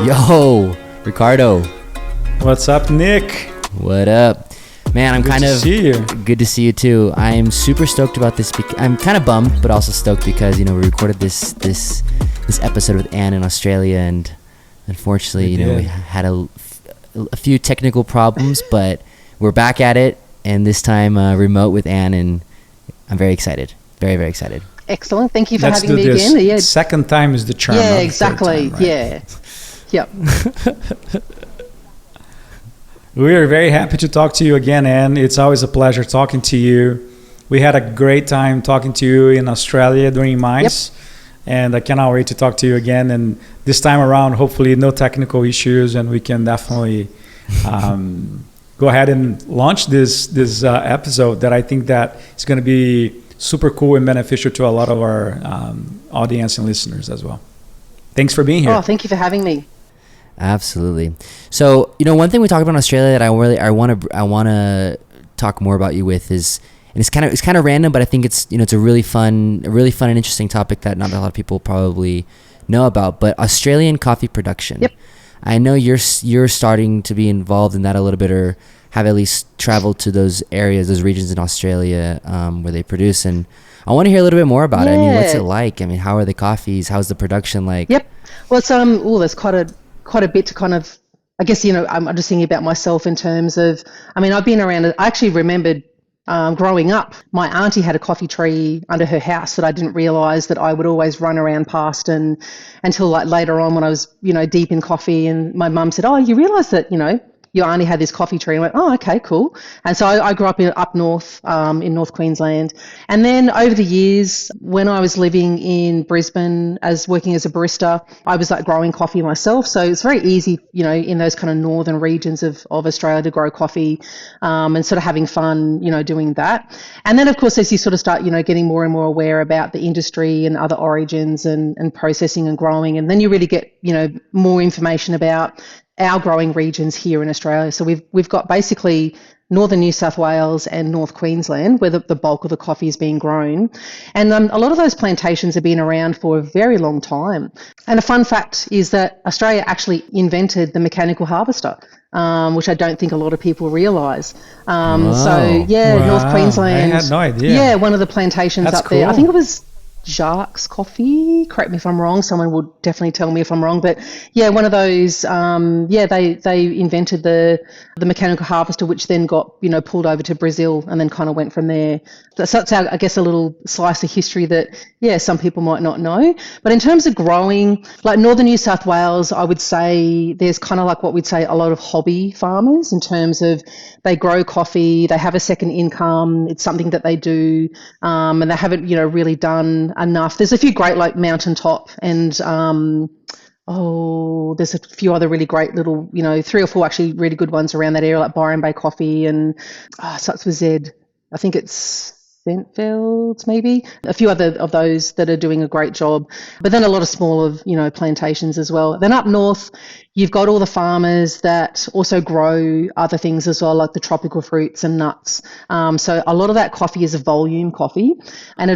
Yo, Ricardo. What's up, Nick? What up? Man, I'm Good to see you. Good to see you too. I'm super stoked about this. I'm kind of bummed, but also stoked because, we recorded this episode with Anne in Australia, and unfortunately, we had a few technical problems, but we're back at it, and this time remote with Anne, and I'm very excited. Very, very excited. Excellent. Thank you for having me again. Yeah. Second time is the charm. Yeah, exactly. Time, right? Yeah. Yep. We are very happy to talk to you again, Anne. It's always a pleasure talking to you. We had a great time talking to you in Australia during Mines, and I cannot wait to talk to you again. And this time around, hopefully no technical issues, and we can definitely go ahead and launch this episode that I think that is going to be super cool and beneficial to a lot of our audience and listeners as well. Thanks for being here. Oh, thank you for having me. Absolutely. So, one thing we talked about in Australia that I want to talk more about you with is, and it's kind of random, but I think it's a really fun and interesting topic that not a lot of people probably know about. But Australian coffee production. Yep. I know you're starting to be involved in that a little bit, or have at least traveled to those areas, those regions in Australia where they produce, and I want to hear a little bit more about it. I mean, what's it like? I mean, how are the coffees? How's the production like? Yep. Well, it's there's quite a bit to kind of, I guess, I'm just thinking about myself in terms of, I've been around. I actually remembered growing up, my auntie had a coffee tree under her house that I didn't realise that I would always run around past, and until like later on when I was deep in coffee, and my mum said, "Oh, you realise that your auntie had this coffee tree?" And I went, "Oh, okay, cool." And so I grew up up north, in North Queensland. And then over the years, when I was living in Brisbane working as a barista, I was like growing coffee myself. So it's very easy, in those kind of northern regions of Australia to grow coffee, and sort of having fun, doing that. And then of course, as you sort of start, getting more and more aware about the industry and other origins and processing and growing, and then you really get, more information about our growing regions here in Australia. So we've got basically northern New South Wales and North Queensland where the bulk of the coffee is being grown. And a lot of those plantations have been around for a very long time. And a fun fact is that Australia actually invented the mechanical harvester, which I don't think a lot of people realise. So, North Queensland. I had no idea. Yeah, one of the plantations That's up there. cool. I think it was Jacques Coffee, correct me if I'm wrong, someone would definitely tell me if I'm wrong, but yeah, one of those, they invented the mechanical harvester, which then got, pulled over to Brazil and then kind of went from there. So that's, I guess, a little slice of history that, some people might not know. But in terms of growing, like northern New South Wales, I would say there's kind of like what we'd say a lot of hobby farmers in terms of they grow coffee, they have a second income, it's something that they do, and they haven't, really done enough. There's a few great like Mountaintop and there's a few other really great little, 3 or 4 actually really good ones around that area, like Byron Bay Coffee and starts with Z. I think it's Scentfields, maybe. A few other of those that are doing a great job. But then a lot of smaller, plantations as well. Then up north, you've got all the farmers that also grow other things as well, like the tropical fruits and nuts. So a lot of that coffee is a volume coffee, and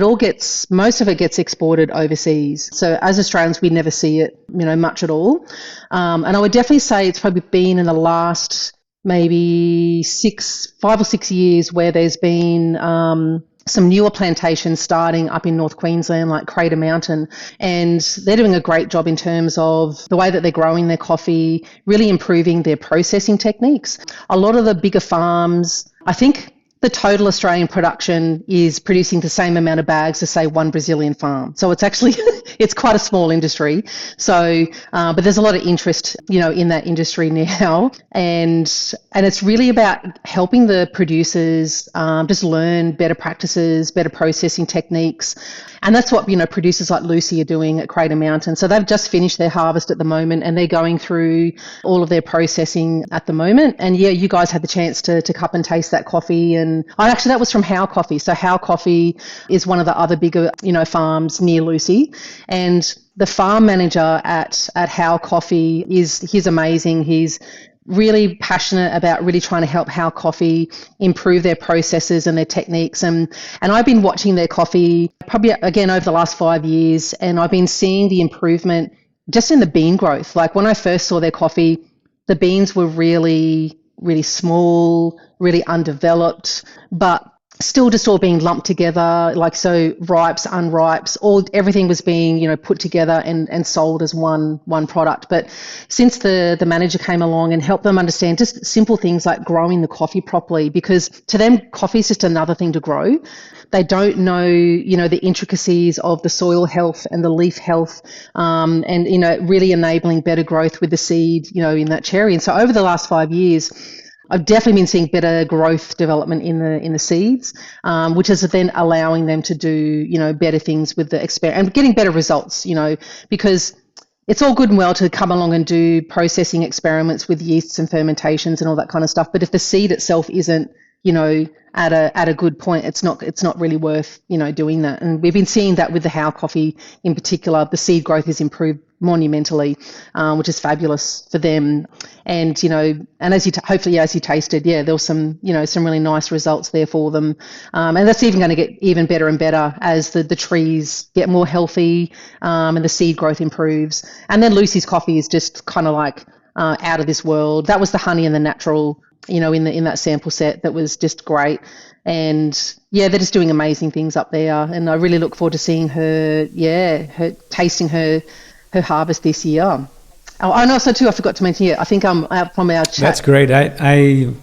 most of it gets exported overseas. So as Australians, we never see it, much at all. And I would definitely say it's probably been in the last maybe 5 or 6 years where there's been some newer plantations starting up in North Queensland, like Crater Mountain, and they're doing a great job in terms of the way that they're growing their coffee, really improving their processing techniques. A lot of the bigger farms, I think the total Australian production is producing the same amount of bags as, say, one Brazilian farm. So it's actually, it's quite a small industry. So, but there's a lot of interest, in that industry now. And it's really about helping the producers just learn better practices, better processing techniques. And that's what, producers like Lucy are doing at Crater Mountain. So they've just finished their harvest at the moment, and they're going through all of their processing at the moment. And yeah, you guys had the chance to cup and taste that coffee. And actually that was from How Coffee. So How Coffee is one of the other bigger, farms near Lucy. And the farm manager at How Coffee he's amazing. He's really passionate about really trying to help How Coffee improve their processes and their techniques. And I've been watching their coffee probably again over the last 5 years, and I've been seeing the improvement just in the bean growth. Like when I first saw their coffee, the beans were really, really small, really undeveloped, but still just all being lumped together, like so ripes, unripes, everything was being, put together and sold as one product. But since the manager came along and helped them understand just simple things like growing the coffee properly, because to them coffee is just another thing to grow. They don't know, the intricacies of the soil health and the leaf health, and really enabling better growth with the seed, in that cherry. And so over the last 5 years, I've definitely been seeing better growth development in the seeds, which is then allowing them to do, better things with the experiment and getting better results, because it's all good and well to come along and do processing experiments with yeasts and fermentations and all that kind of stuff. But if the seed itself isn't, at a good point, it's not really worth, doing that. And we've been seeing that with the How coffee in particular. The seed growth has improved monumentally, which is fabulous for them. And, and as hopefully as you tasted, there was some really nice results there for them. And that's even going to get even better and better as the trees get more healthy, and the seed growth improves. And then Lucy's coffee is just kind of like, out of this world. That was the honey and the natural, in that sample set. That was just great. And they're just doing amazing things up there. And I really look forward to seeing her tasting her harvest this year. Oh, and also too, I forgot to mention, I think from our chat. That's great. I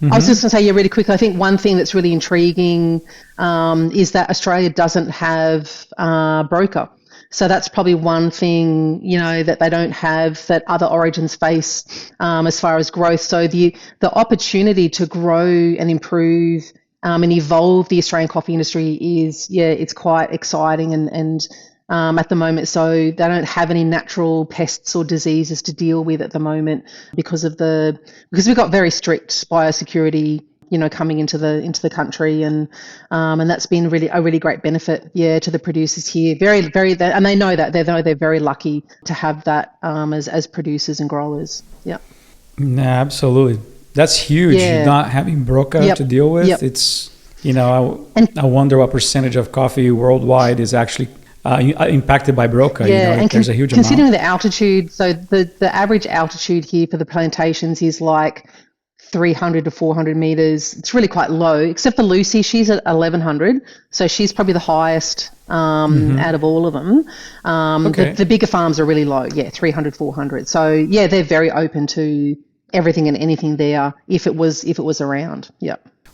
was just going to say, really quickly, I think one thing that's really intriguing is that Australia doesn't have broker. So that's probably one thing, that they don't have that other origins face as far as growth. So the opportunity to grow and improve and evolve the Australian coffee industry is, it's quite exciting and at the moment. So they don't have any natural pests or diseases to deal with at the moment because we've got very strict biosecurity, coming into the country, and that's been really a really great benefit, to the producers here. Very, very, and they know that they're very lucky to have that as producers and growers. Yeah. Nah, absolutely. That's huge. Yeah. Not having broca to deal with. Yep. It's I wonder what percentage of coffee worldwide is actually impacted by broca. And there's a huge considering amount. The altitude. So the average altitude here for the plantations is like 300 to 400 meters. It's really quite low, except for Lucy. She's at 1100, so she's probably the highest out of all of them. Okay. The bigger farms are really low, 300, 400. So they're very open to everything and anything there if it was around.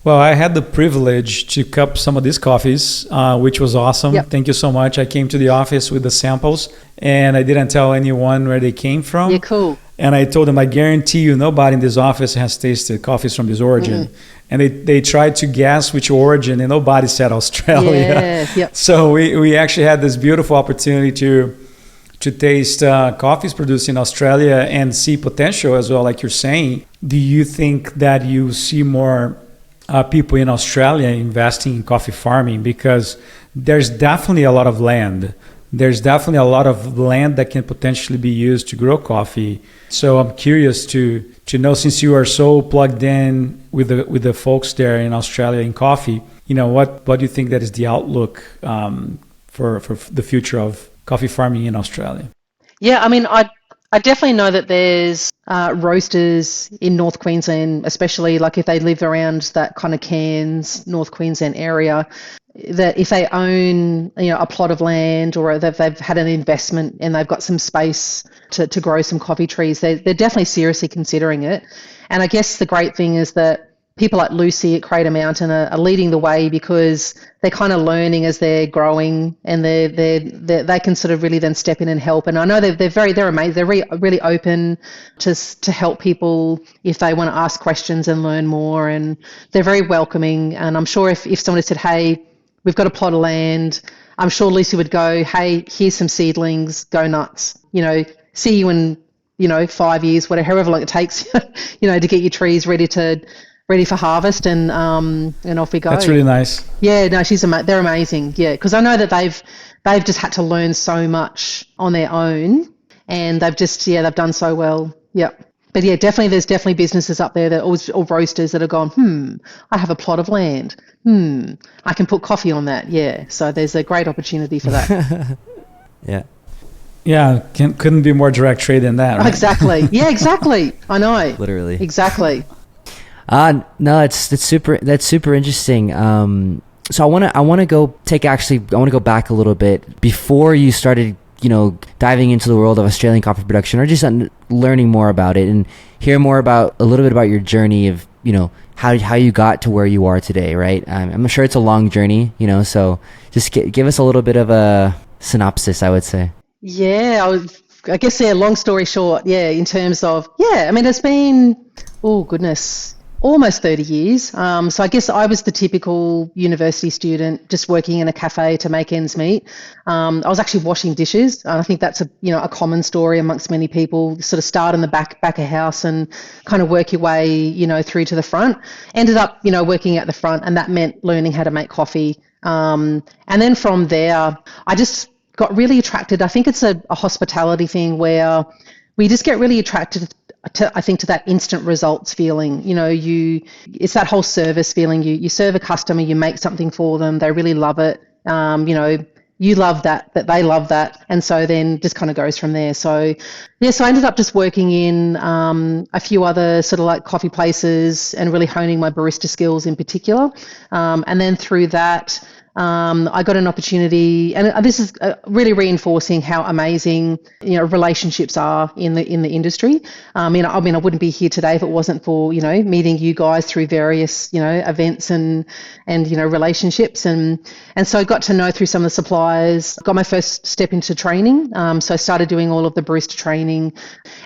Well, I had the privilege to cup some of these coffees, which was awesome. Yep. Thank you so much. I came to the office with the samples, and I didn't tell anyone where they came from. Yeah, cool. And I told them, I guarantee you nobody in this office has tasted coffees from this origin. And they tried to guess which origin, and nobody said Australia. Yeah, yep. So we actually had this beautiful opportunity to taste coffees produced in Australia and see potential as well, like you're saying. Do you think that you see more people in Australia investing in coffee farming? Because there's definitely a lot of land. There's definitely a lot of land that can potentially be used to grow coffee. So I'm curious to know, since you are so plugged in with the folks there in Australia in coffee, what do you think that is the outlook for the future of coffee farming in Australia? Yeah, I mean, I definitely know that there's roasters in North Queensland, especially like if they live around that kind of Cairns, North Queensland area, that if they own a plot of land or they've had an investment and they've got some space to grow some coffee trees, they're definitely seriously considering it. And I guess the great thing is that people like Lucy at Crater Mountain are leading the way because they're kind of learning as they're growing, and they can sort of really then step in and help. And I know they're amazing. They're really open to help people if they want to ask questions and learn more, and they're very welcoming. And I'm sure if someone had said, "Hey, we've got a plot of land," I'm sure Lucy would go, "Hey, here's some seedlings, go nuts. See you in 5 years, however long it takes, to get your trees ready for harvest, and off we go." That's really nice. Yeah, no, they're amazing. Yeah, because I know that they've just had to learn so much on their own, and they've done so well. Yeah. But yeah, there's definitely businesses up there or roasters that are gone, I have a plot of land. I can put coffee on that. Yeah. So there's a great opportunity for that. Yeah. Yeah, couldn't be more direct trade than that, right? Exactly. Yeah, exactly. I know. Literally. Exactly. No, that's super interesting. So I want to go back a little bit before you started, diving into the world of Australian coffee production, or just learning more about it and hear more about a little bit about your journey of, how you got to where you are today, right? I'm sure it's a long journey, so just give us a little bit of a synopsis, I would say. Yeah, I guess, long story short, in terms of, I mean, it's been, oh goodness, almost 30 years. So I guess I was the typical university student just working in a cafe to make ends meet. I was actually washing dishes, and I think that's a common story amongst many people. Sort of start in the back of house and kind of work your way, through to the front. Ended up, working at the front, and that meant learning how to make coffee. And then from there, I just got really attracted. I think it's a hospitality thing where we just get really attracted to that instant results feeling. It's that whole service feeling. You serve a customer, you make something for them, they really love it. You love that they love that, and so then just kind of goes from there. So I ended up just working in a few other sort of like coffee places and really honing my barista skills in particular. And then through that, I got an opportunity, and this is really reinforcing how amazing relationships are in the industry. I mean, I wouldn't be here today if it wasn't for meeting you guys through various events and relationships, and so I got to know through some of the suppliers. Got my first step into training, so I started doing all of the barista training,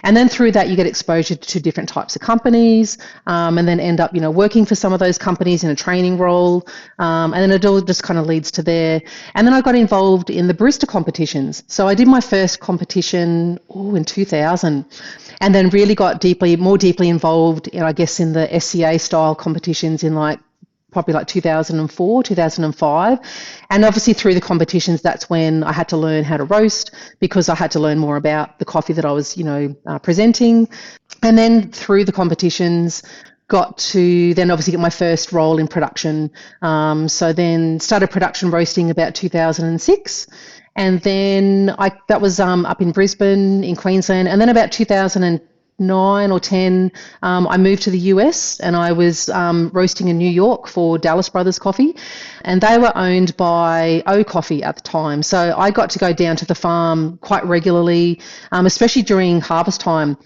and then through that you get exposure to different types of companies, and then end up working for some of those companies in a training role, and then it all just kind of leads to there. And then I got involved in the barista competitions. So I did my first competition in 2000, and then really got more deeply involved in the SCA style competitions in probably 2004, 2005. And obviously through the competitions, that's when I had to learn how to roast, because I had to learn more about the coffee that I was, presenting. And then through the competitions, got to then obviously get my first role in production. So then started production roasting about 2006. And then that was up in Brisbane in Queensland. And then about 2009 or 10, I moved to the US, and I was roasting in New York for Dallas Brothers Coffee. And they were owned by O Coffee at the time. So I got to go down to the farm quite regularly, especially during harvest time.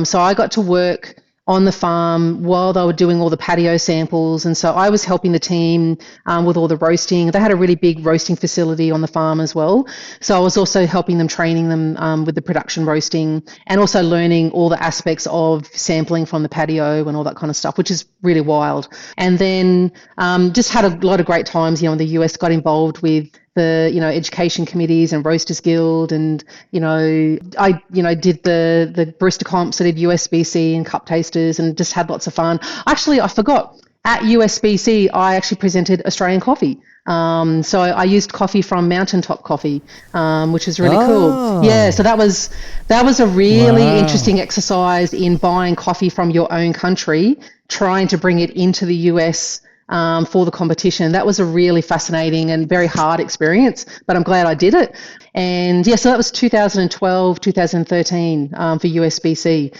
So I got to work on the farm while they were doing all the patio samples. And so I was helping the team with all the roasting. They had a really big roasting facility on the farm as well. So I was also helping them, training them with the production roasting, and also learning all the aspects of sampling from the patio and all that kind of stuff, which is really wild. And then just had a lot of great times, in the US, got involved with the education committees and Roasters Guild, and I did the barista comps. I did USBC and cup tasters, and just had lots of fun. Actually, I forgot, at USBC I actually presented Australian coffee. So I used coffee from Mountaintop Coffee, which is really cool. Yeah, so that was a really interesting exercise in buying coffee from your own country, trying to bring it into the US for the competition. That was a really fascinating and very hard experience, but I'm glad I did it. And so that was 2012, 2013 for USBC.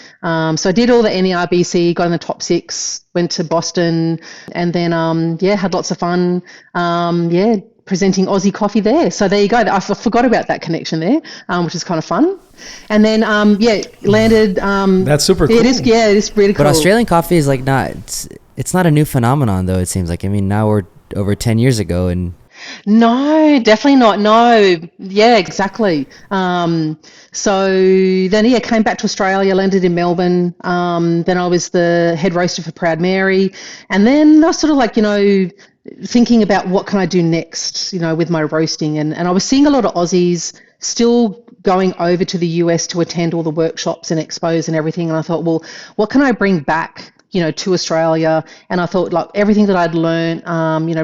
So I did all the NERBC, got in the top 6, went to Boston, and then had lots of fun. Presenting Aussie coffee there. So there you go. I forgot about that connection there, which is kind of fun. And then landed. That's super cool. It is. Yeah, it is really cool. But Australian coffee is it's not a new phenomenon, though, it seems like. I mean, now we're over 10 years ago, and no, definitely not. No. Yeah, exactly. So then, came back to Australia, landed in Melbourne. Then I was the head roaster for Proud Mary. And then I was sort of thinking about what can I do next, with my roasting. And I was seeing a lot of Aussies still going over to the US to attend all the workshops and expos and everything. And I thought, well, what can I bring back to Australia? And I thought, everything that I'd learned,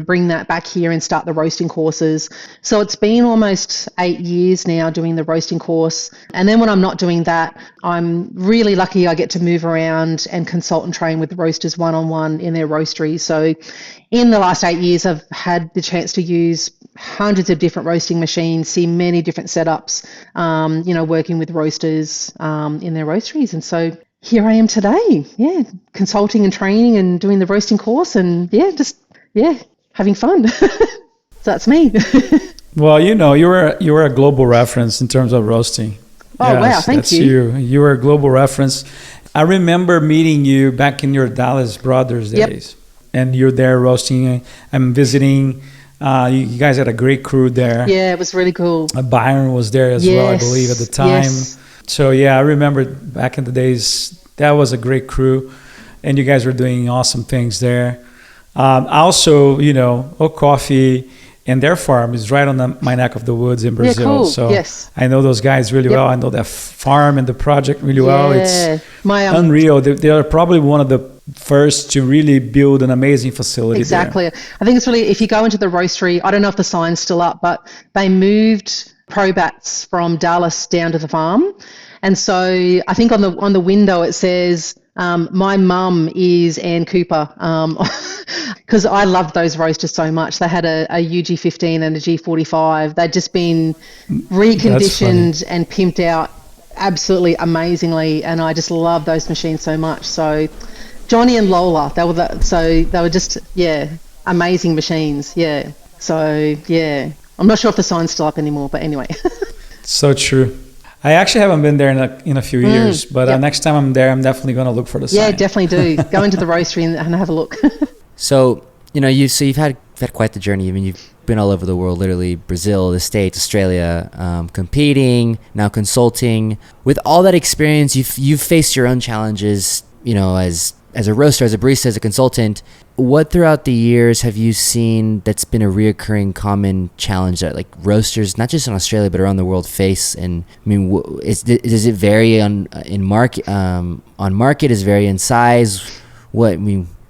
bring that back here and start the roasting courses. So it's been almost 8 years now doing the roasting course. And then when I'm not doing that, I'm really lucky I get to move around and consult and train with the roasters one-on-one in their roasteries. So in the last 8 years, I've had the chance to use hundreds of different roasting machines, see many different setups, working with roasters in their roasteries. And so here I am today, consulting and training and doing the roasting course and having fun. So that's me. Well, you were a global reference in terms of roasting. Oh, wow, thank you. You were a global reference. I remember meeting you back in your Dallas Brothers days. And you're there roasting. I'm visiting. You guys had a great crew there. Yeah, it was really cool. Byron was there as well, I believe, at the time. Yes. So, I remember back in the days, that was a great crew. And you guys were doing awesome things there. Also, Oak Coffee and their farm is right on my neck of the woods in Brazil. Yeah, cool. So yes. I know those guys really well. I know that farm and the project really well. It's unreal. They are probably one of the first to really build an amazing facility. Exactly. There. I think it's really, if you go into the roastery, I don't know if the sign's still up, but they moved Probats from Dallas down to the farm. And so I think on the window it says, my mum is Ann Cooper, because I loved those roasters so much. They had a UG15 and a G45. They'd just been reconditioned and pimped out absolutely amazingly, and I just love those machines so much. So Johnny and Lola, they were just amazing machines. Yeah. So I'm not sure if the sign's still up anymore, but anyway. So true. I actually haven't been there in a few years, but next time I'm there, I'm definitely going to look for the sign. Yeah, definitely do. Go into the roastery and have a look. So, you've had quite the journey. I mean, you've been all over the world, literally Brazil, the States, Australia, competing, now consulting. With all that experience, you've faced your own challenges, as a roaster, as a barista, as a consultant. What throughout the years have you seen that's been a reoccurring common challenge that like roasters, not just in Australia but around the world, face? And I mean, does it vary on market? On market, is it vary in size?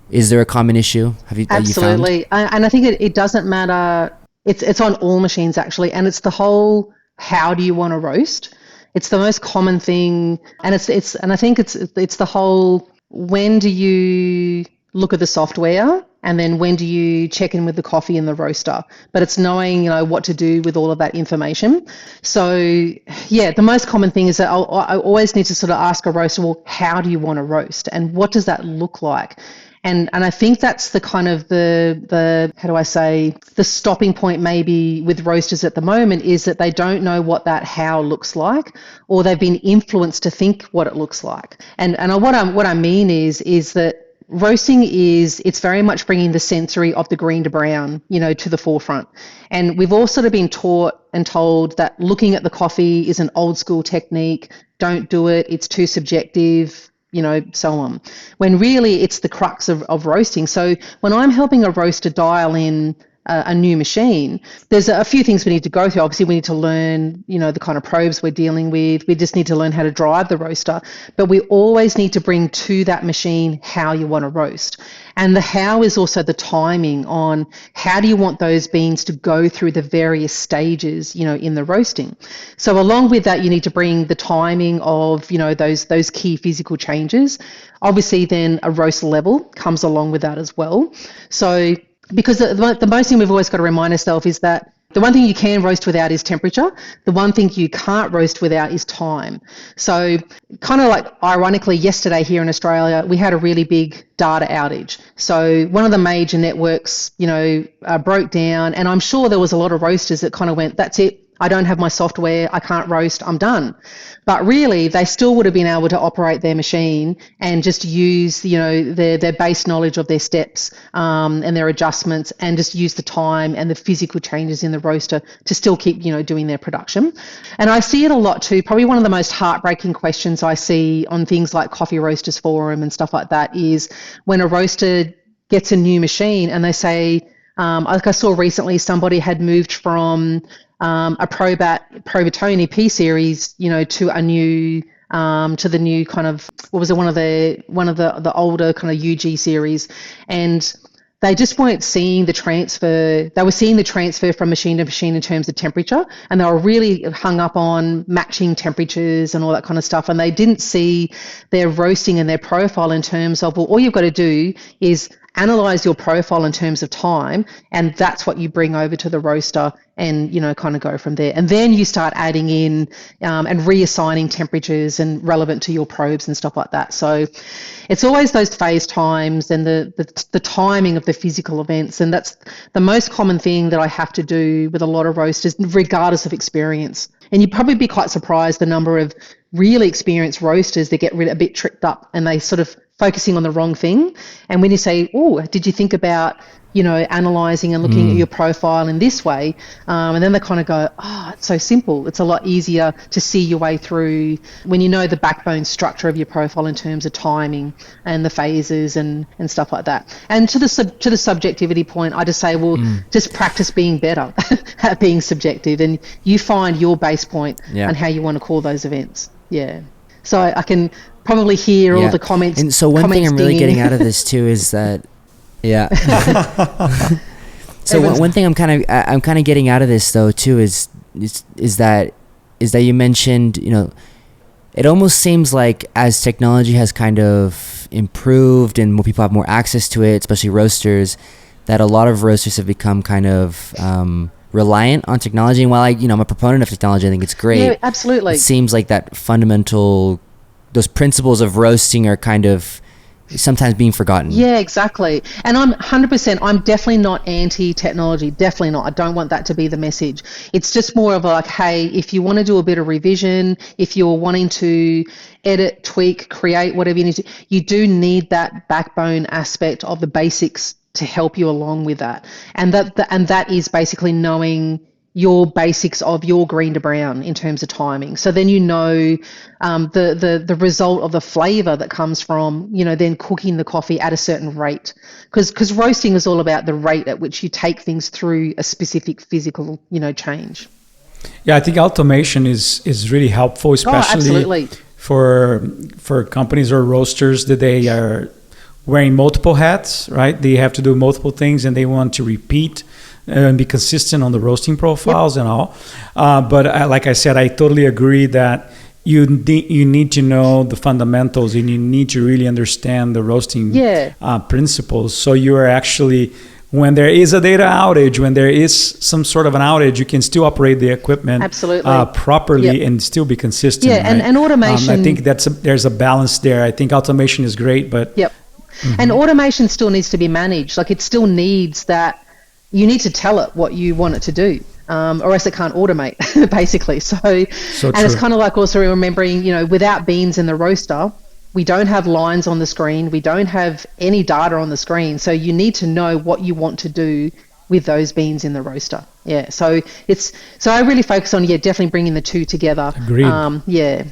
Is there a common issue? Absolutely, you found? And I think it doesn't matter. It's on all machines actually, and it's the whole how do you want to roast? It's the most common thing, and I think it's the whole when do you look at the software, and then when do you check in with the coffee and the roaster? But it's knowing, what to do with all of that information. So, the most common thing is that I always need to sort of ask a roaster, well, how do you want to roast? And what does that look like? And I think that's the kind of the how do I say, the stopping point maybe with roasters at the moment is that they don't know what that how looks like, or they've been influenced to think what it looks like. And what I mean is that roasting it's very much bringing the sensory of the green to brown, to the forefront. And we've all sort of been taught and told that looking at the coffee is an old school technique. Don't do it. It's too subjective, so on. When really it's the crux of roasting. So when I'm helping a roaster dial in a new machine, there's a few things we need to go through. Obviously, we need to learn, the kind of probes we're dealing with. We just need to learn how to drive the roaster. But we always need to bring to that machine how you want to roast. And the how is also the timing on how do you want those beans to go through the various stages, in the roasting. So along with that, you need to bring the timing of, those key physical changes. Obviously, then a roast level comes along with that as well. So because the most thing we've always got to remind ourselves is that the one thing you can roast without is temperature. The one thing you can't roast without is time. So kind of like ironically, yesterday here in Australia, we had a really big data outage. So one of the major networks, broke down, and I'm sure there was a lot of roasters that kind of went, that's it. I don't have my software. I can't roast. I'm done. But really, they still would have been able to operate their machine and just use, their base knowledge of their steps and their adjustments, and just use the time and the physical changes in the roaster to still keep, doing their production. And I see it a lot too. Probably one of the most heartbreaking questions I see on things like Coffee Roasters Forum and stuff like that is when a roaster gets a new machine and they say, like I saw recently, somebody had moved from a Probatoni P series, to a new, to the new kind of, what was it? One of the older kind of UG series, and they just weren't seeing the transfer. They were seeing the transfer from machine to machine in terms of temperature, and they were really hung up on matching temperatures and all that kind of stuff. And they didn't see their roasting and their profile in terms of, well, all you've got to do is analyze your profile in terms of time, and that's what you bring over to the roaster and, kind of go from there. And then you start adding in and reassigning temperatures and relevant to your probes and stuff like that. So it's always those phase times and the timing of the physical events. And that's the most common thing that I have to do with a lot of roasters, regardless of experience. And you'd probably be quite surprised the number of really experienced roasters that get a bit tripped up and they sort of focusing on the wrong thing. And when you say, oh, did you think about, analysing and looking at your profile in this way? And then they kind of go, it's so simple. It's a lot easier to see your way through when you know the backbone structure of your profile in terms of timing and the phases and stuff like that. And to the subjectivity point, I just say, well, just practice being better at being subjective, and you find your base point and how you want to call those events. Yeah. So I can probably hear all the comments. And so one thing I'm really getting out of this too is that, so one thing I'm kind of getting out of this though too is that you mentioned, it almost seems like as technology has kind of improved and more people have more access to it, especially roasters, that a lot of roasters have become kind of reliant on technology. And while I'm a proponent of technology, I think it's great. Yeah, absolutely. It seems like that those principles of roasting are kind of sometimes being forgotten. Yeah, exactly. And I'm definitely not anti-technology. Definitely not. I don't want that to be the message. It's just more of like, hey, if you want to do a bit of revision, if you're wanting to edit, tweak, create, whatever you need to, you do need that backbone aspect of the basics to help you along with that. And that is basically knowing your basics of your green to brown in terms of timing. So then the result of the flavor that comes from, then cooking the coffee at a certain rate. Because roasting is all about the rate at which you take things through a specific physical, change. Yeah, I think automation is really helpful, especially for companies or roasters that they are wearing multiple hats, right? They have to do multiple things and they want to repeat and be consistent on the roasting profiles and all. But like I said, I totally agree that you need to know the fundamentals and you need to really understand the roasting principles. So you are actually, when there is a data outage, when there is some sort of an outage, you can still operate the equipment properly and still be consistent. Yeah, right? and automation. I think there's a balance there. I think automation is great, but... And automation still needs to be managed. Like it still needs that. You need to tell it what you want it to do, or else it can't automate, basically. So and it's kind of like also remembering, without beans in the roaster, we don't have lines on the screen. We don't have any data on the screen. So you need to know what you want to do with those beans in the roaster. Yeah. So I really focus on, definitely bringing the two together. Agreed. Yeah.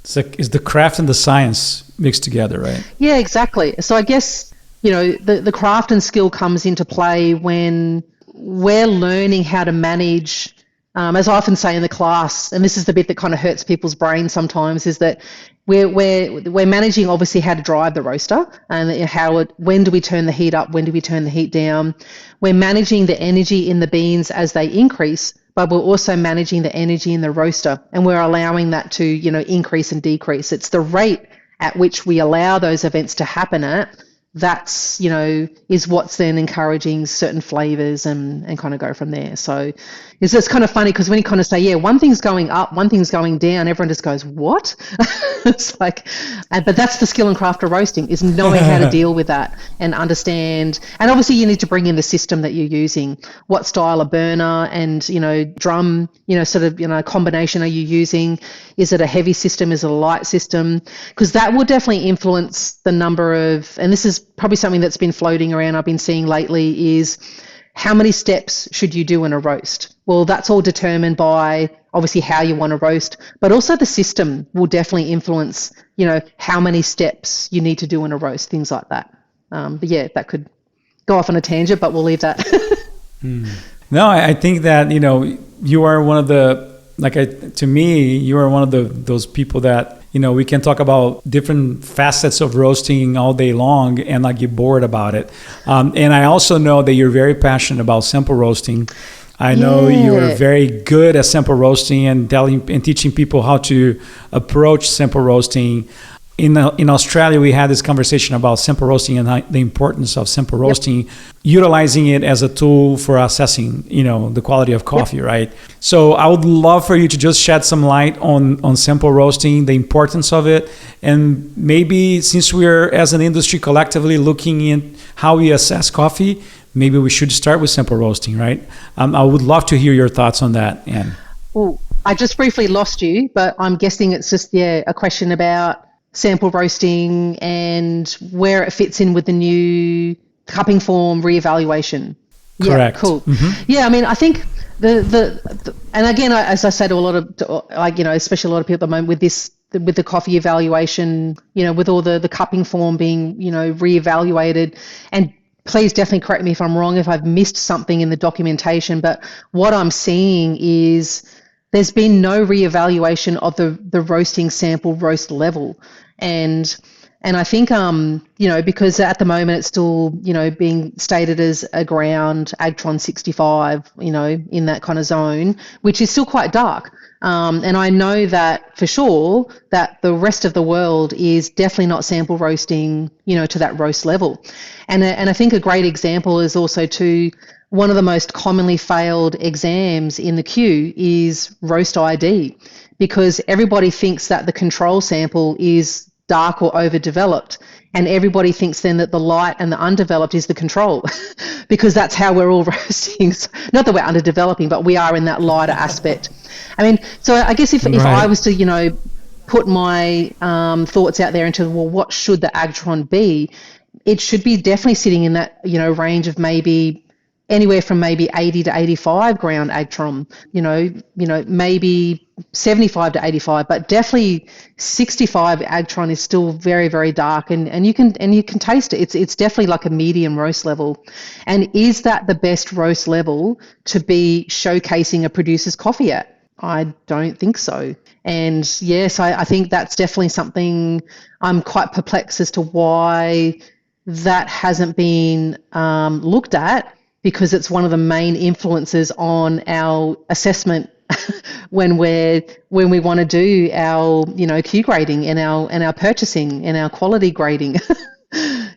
It's the craft and the science mixed together, right? Yeah, exactly. So I guess, the craft and skill comes into play when we're learning how to manage, as I often say in the class, and this is the bit that kind of hurts people's brains sometimes, is that we're managing obviously how to drive the roaster and when do we turn the heat up, when do we turn the heat down. We're managing the energy in the beans as they increase, but we're also managing the energy in the roaster, and we're allowing that to, increase and decrease. It's the rate at which we allow those events to happen at, that's, is what's then encouraging certain flavors and kind of go from there. So it's kind of funny because when you kind of say, one thing's going up, one thing's going down, everyone just goes, what? It's like, but that's the skill and craft of roasting, is knowing how to deal with that and understand. And obviously you need to bring in the system that you're using. What style of burner and, drum, combination are you using? Is it a heavy system? Is it a light system? Because that will definitely influence the number of, and this is probably something that's been floating around I've been seeing lately, is how many steps should you do in a roast? Well, that's all determined by obviously how you want to roast, but also the system will definitely influence, how many steps you need to do in a roast, things like that. But yeah, that could go off on a tangent, but we'll leave that. No, I think that, you are one of the, to me, you are one of those people that, we can talk about different facets of roasting all day long and not get bored about it. And I also know that you're very passionate about sample roasting. I know you're very good at sample roasting and teaching people how to approach sample roasting. in Australia, we had this conversation about sample roasting and the importance of sample roasting, utilizing it as a tool for assessing, the quality of coffee, right? So I would love for you to just shed some light on sample roasting, the importance of it, and maybe since we're as an industry collectively looking at how we assess coffee, maybe we should start with sample roasting, right? I would love to hear your thoughts on that, Anne. Well, I just briefly lost you, but I'm guessing it's just a question about sample roasting and where it fits in with the new cupping form reevaluation. Correct. Yeah, cool. Mm-hmm. Yeah, I mean, I think the and again, as I say to a lot of especially a lot of people at the moment with the coffee evaluation, with all the cupping form being reevaluated, and please definitely correct me if I'm wrong if I've missed something in the documentation, but what I'm seeing is there's been no reevaluation of the roasting sample roast level. And I think, because at the moment it's still, being stated as a ground Agtron 65, in that kind of zone, which is still quite dark. And I know that for sure that the rest of the world is definitely not sample roasting, to that roast level. And I think a great example is also one of the most commonly failed exams in the queue is roast ID, because everybody thinks that the control sample is dark or overdeveloped, and everybody thinks then that the light and the undeveloped is the control because that's how we're all roasting. Not that we're underdeveloping, but we are in that lighter aspect. I mean, so I guess if I was to, put my thoughts out there into, well, what should the Agtron be? It should be definitely sitting in that, range of maybe anywhere from maybe 80 to 85 ground Agtron, maybe 75 to 85, but definitely 65 Agtron is still very, very dark, and you can taste it. It's definitely like a medium roast level. And is that the best roast level to be showcasing a producer's coffee at? I don't think so. And yes, I think that's definitely something I'm quite perplexed as to why that hasn't been looked at, because it's one of the main influences on our assessment when we want to do our Q grading and our purchasing and our quality grading.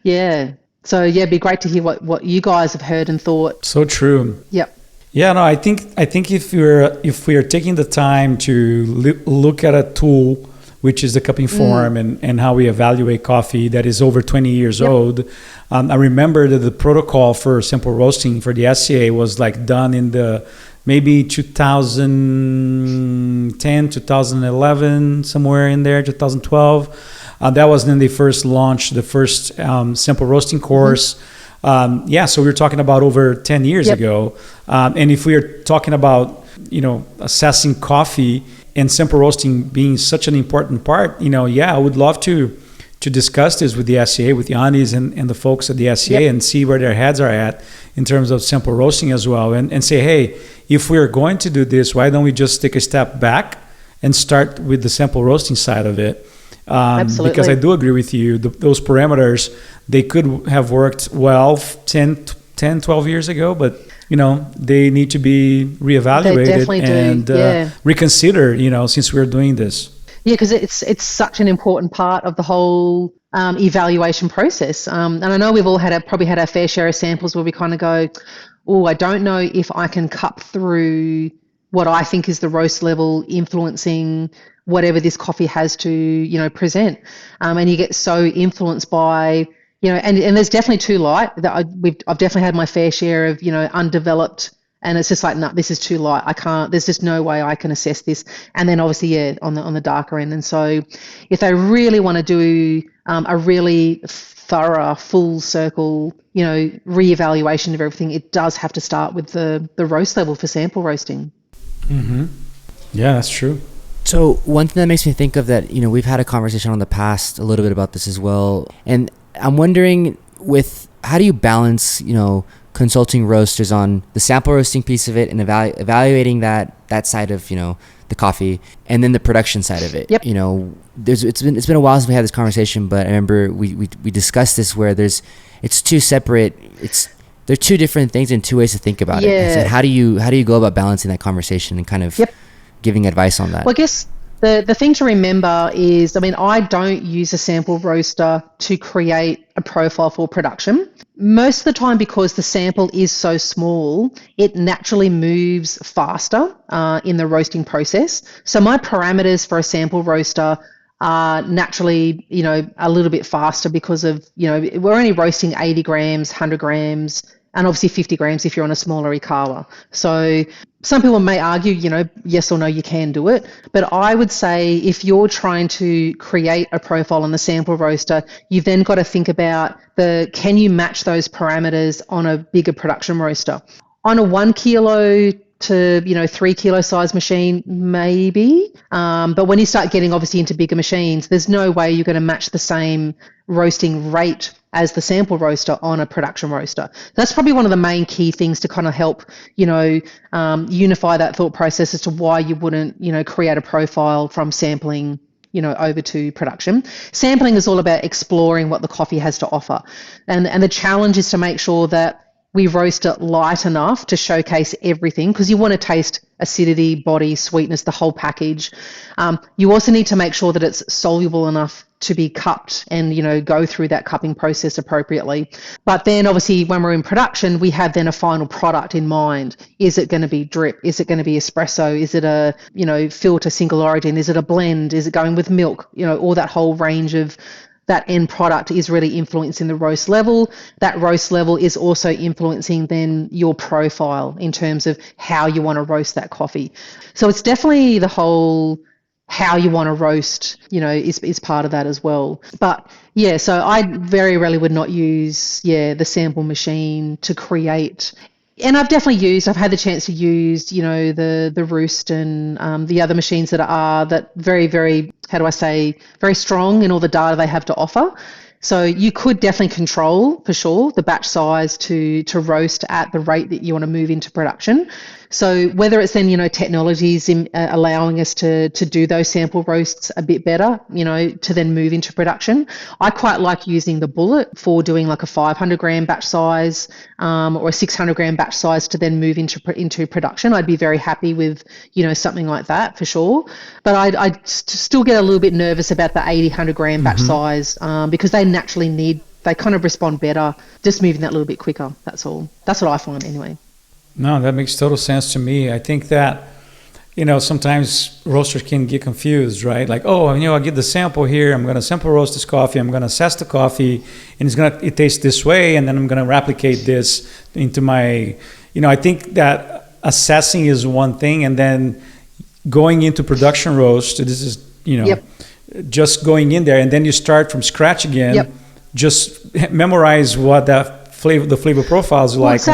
Yeah. So yeah, it'd be great to hear what you guys have heard and thought. So true. Yep. Yeah, no, I think if we are taking the time to look at a tool, which is the cupping form and how we evaluate coffee that is over 20 years old. I remember that the protocol for sample roasting for the SCA was like done in the maybe 2010, 2011, somewhere in there, 2012. That was when they first launched the first sample roasting course. So we were talking about over 10 years ago. And if we are talking about, assessing coffee and sample roasting being such an important part, I would love to discuss this with the SCA, with Yannis and the folks at the SCA and see where their heads are at in terms of sample roasting as well. And say, hey, if we're going to do this, why don't we just take a step back and start with the sample roasting side of it? Absolutely. Because I do agree with you, those parameters, they could have worked well 10, 12 years ago, but they need to be reevaluated and reconsider, since we're doing this. Yeah, because it's such an important part of the whole evaluation process. And I know we've all probably had our fair share of samples where we kind of go, oh, I don't know if I can cup through what I think is the roast level influencing whatever this coffee has to, present. And you get so influenced by, and there's definitely too light. I've definitely had my fair share of, undeveloped, and it's just like, no, this is too light. I can't. There's just no way I can assess this. And then obviously, on the darker end. And so, if they really want to do a really thorough, full circle, reevaluation of everything, it does have to start with the roast level for sample roasting. Mm-hmm. Yeah, that's true. So one thing that makes me think of that, we've had a conversation on the past a little bit about this as well, and I'm wondering with how do you balance, consulting roasters on the sample roasting piece of it and evaluating that side of, the coffee, and then the production side of it. Yep. It's been a while since we had this conversation, but I remember we discussed this where it's two separate, they're two different things and two ways to think about it. So how do you go about balancing that conversation and kind of giving advice on that? Well, I guess The thing to remember is, I mean, I don't use a sample roaster to create a profile for production. Most of the time, because the sample is so small, it naturally moves faster in the roasting process. So my parameters for a sample roaster are naturally, a little bit faster because of, we're only roasting 80 grams, 100 grams, and obviously 50 grams if you're on a smaller Ikawa. So some people may argue, yes or no, you can do it. But I would say if you're trying to create a profile on the sample roaster, you've then got to think about can you match those parameters on a bigger production roaster? On a 1 kilo to 3 kilo size machine, maybe. But when you start getting obviously into bigger machines, there's no way you're going to match the same roasting rate as the sample roaster on a production roaster. That's probably one of the main key things to kind of help, unify that thought process as to why you wouldn't, create a profile from sampling over to production. Sampling is all about exploring what the coffee has to offer. And the challenge is to make sure that we roast it light enough to showcase everything, because you want to taste acidity, body, sweetness, the whole package. You also need to make sure that it's soluble enough to be cupped and, go through that cupping process appropriately. But then obviously when we're in production, we have then a final product in mind. Is it going to be drip? Is it going to be espresso? Is it a, filter single origin? Is it a blend? Is it going with milk? All that whole range of that end product is really influencing the roast level. That roast level is also influencing then your profile in terms of how you want to roast that coffee. So it's definitely the whole how you want to roast, is part of that as well. But yeah, so I very rarely would not use, the sample machine to create. And I've had the chance to use, the Roost and the other machines that very, very, very strong in all the data they have to offer. So you could definitely control, for sure, the batch size to roast at the rate that you want to move into production. So whether it's then, technologies allowing us to do those sample roasts a bit better, to then move into production. I quite like using the bullet for doing like a 500 gram batch size or a 600 gram batch size to then move into production. I'd be very happy with, something like that for sure. But I still get a little bit nervous about the 80, 100 gram batch size because they kind of respond better just moving that little bit quicker. That's all. That's what I find anyway. No, that makes total sense to me. I think that, sometimes roasters can get confused, right? Like, I get the sample here. I'm going to sample roast this coffee. I'm going to assess the coffee, and it tastes this way, and then I'm going to replicate this into my, I think that assessing is one thing, and then going into production roast, this is, just going in there, and then you start from scratch again. Just memorize what the flavor profiles like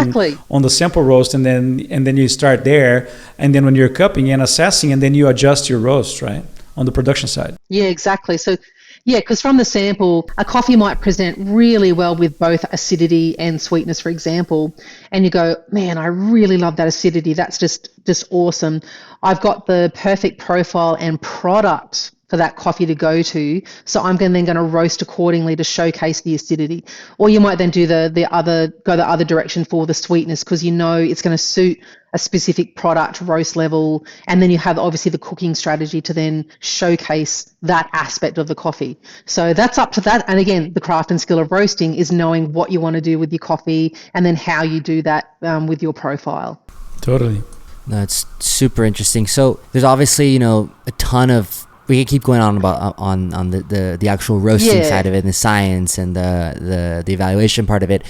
on the sample roast, and then you start there, and then when you're cupping and assessing, and then you adjust your roast, right, on the production side. Yeah, exactly. So because from the sample, a coffee might present really well with both acidity and sweetness, for example, and you go, man, I really love that acidity. That's just awesome. I've got the perfect profile and product for that coffee to go to, so I'm then going to roast accordingly to showcase the acidity. Or you might then do the other direction for the sweetness, because it's going to suit a specific product roast level, and then you have obviously the cooking strategy to then showcase that aspect of the coffee. So that's up to that. And again, the craft and skill of roasting is knowing what you want to do with your coffee, and then how you do that with your profile. Totally. That's super interesting. So there's obviously a ton of, we can keep going on about on the actual roasting side of it, and the science and the evaluation part of it.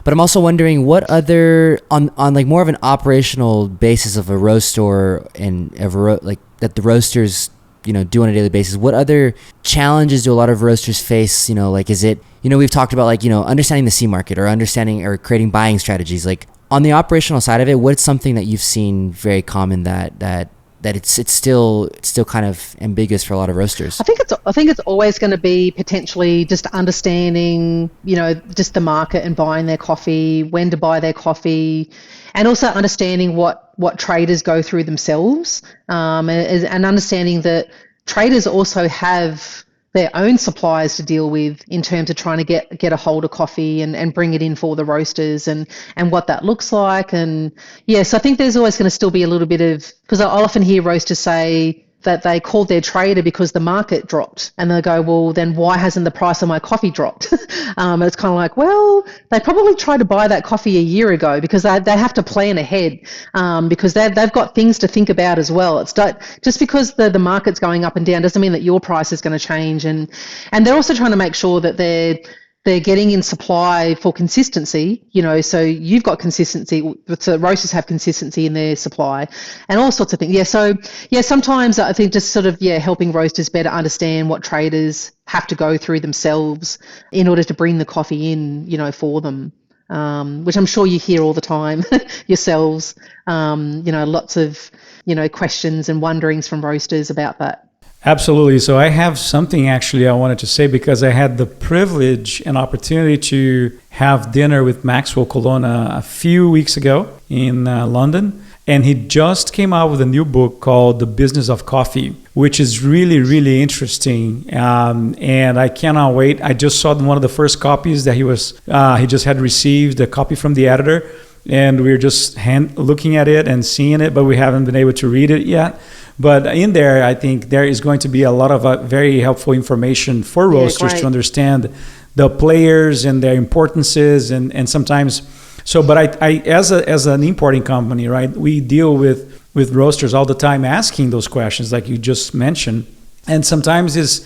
But I'm also wondering what other on like more of an operational basis of a roaster and that the roasters do on a daily basis. What other challenges do a lot of roasters face? Like, is it we've talked about understanding the C market or understanding or creating buying strategies. Like on the operational side of it, what's something that you've seen very common that it's still kind of ambiguous for a lot of roasters? I think it's always going to be potentially just understanding, just the market and buying their coffee, when to buy their coffee, and also understanding what traders go through themselves, and understanding that traders also have their own suppliers to deal with in terms of trying to get a hold of coffee and bring it in for the roasters and what that looks like. And so I think there's always going to still be a little bit of, because I'll often hear roasters say that they called their trader because the market dropped, and they go, well, then why hasn't the price of my coffee dropped? And it's kind of like, well, they probably tried to buy that coffee a year ago, because they have to plan ahead, because they've got things to think about as well. It's just because the market's going up and down doesn't mean that your price is going to change, and they're also trying to make sure that they're getting in supply for consistency, so you've got consistency, so roasters have consistency in their supply and all sorts of things. Yeah, so, sometimes I think just sort of, helping roasters better understand what traders have to go through themselves in order to bring the coffee in, for them, which I'm sure you hear all the time yourselves, lots of, questions and wonderings from roasters about that. Absolutely. So I have something actually I wanted to say, because I had the privilege and opportunity to have dinner with Maxwell Colonna a few weeks ago in London. And he just came out with a new book called The Business of Coffee, which is really, really interesting. And I cannot wait. I just saw one of the first copies that he just had received a copy from the editor. And we're just looking at it and seeing it, but we haven't been able to read it yet. But in there, I think there is going to be a lot of very helpful information for roasters to understand the players and their importances, and sometimes. So, but I as an importing company, right, we deal with roasters all the time, asking those questions like you just mentioned, and sometimes is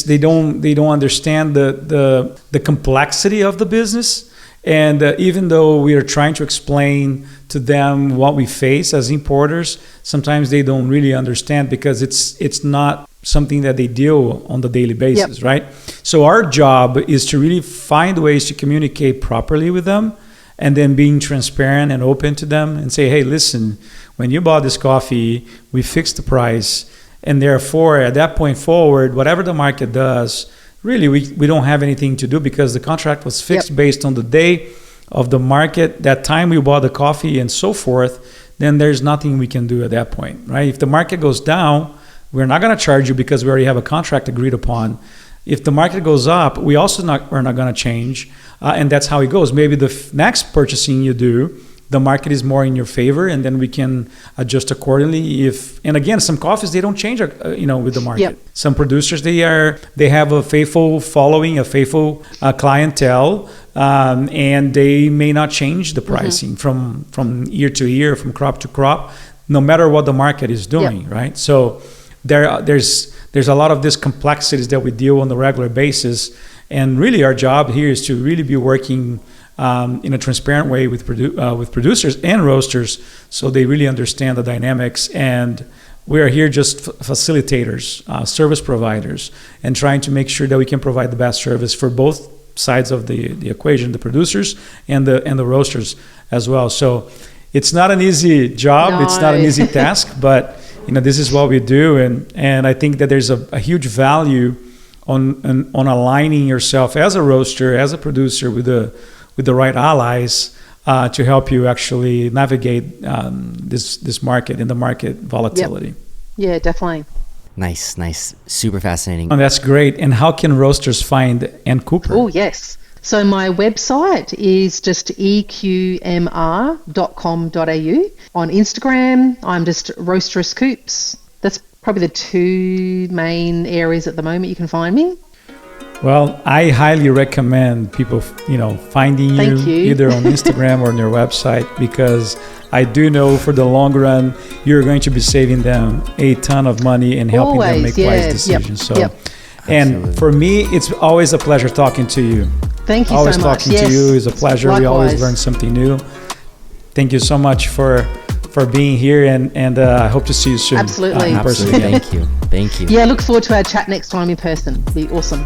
they don't understand the complexity of the business. And even though we are trying to explain to them what we face as importers, sometimes they don't really understand, because it's not something that they deal on the daily basis, right? So our job is to really find ways to communicate properly with them, and then being transparent and open to them and say, hey, listen, when you bought this coffee, we fixed the price. And therefore, at that point forward, whatever the market does, really, we don't have anything to do, because the contract was fixed based on the day of the market, that time we bought the coffee and so forth. Then there's nothing we can do at that point, right? If the market goes down, we're not going to charge you, because we already have a contract agreed upon. If the market goes up, we're not going to change. And that's how it goes. Maybe the next purchasing you do, the market is more in your favor, and then we can adjust accordingly. And again, some coffees, they don't change, with the market. Some producers, they have a faithful following, a faithful clientele, and they may not change the pricing from year to year, from crop to crop, no matter what the market is doing, right? So there's a lot of these complexities that we deal on the regular basis, and really our job here is to really be working in a transparent way with producers and roasters, so they really understand the dynamics. And we are here just facilitators, service providers, and trying to make sure that we can provide the best service for both sides of the equation, the producers and the roasters as well. So it's not an easy job, it's not an easy task, but this is what we do, and I think that there's a huge value on aligning yourself as a roaster, as a producer, with the right allies to help you actually navigate this market and the market volatility. Yeah, definitely. Nice. Super fascinating. Oh, that's great. And how can roasters find Ann Cooper? Oh, yes. So my website is just eqmr.com.au. On Instagram, I'm just Roasteress Coops. That's probably the two main areas at the moment you can find me. Well, I highly recommend people, finding you either on Instagram or on your website, because I do know for the long run, you're going to be saving them a ton of money and helping them make wise decisions. And for me, it's always a pleasure talking to you. Thank you always so much. Talking to you is a pleasure. Likewise. We always learn something new. Thank you so much for being here, and I hope to see you soon. Absolutely. Thank you. Yeah, look forward to our chat next time in person. It'll be awesome.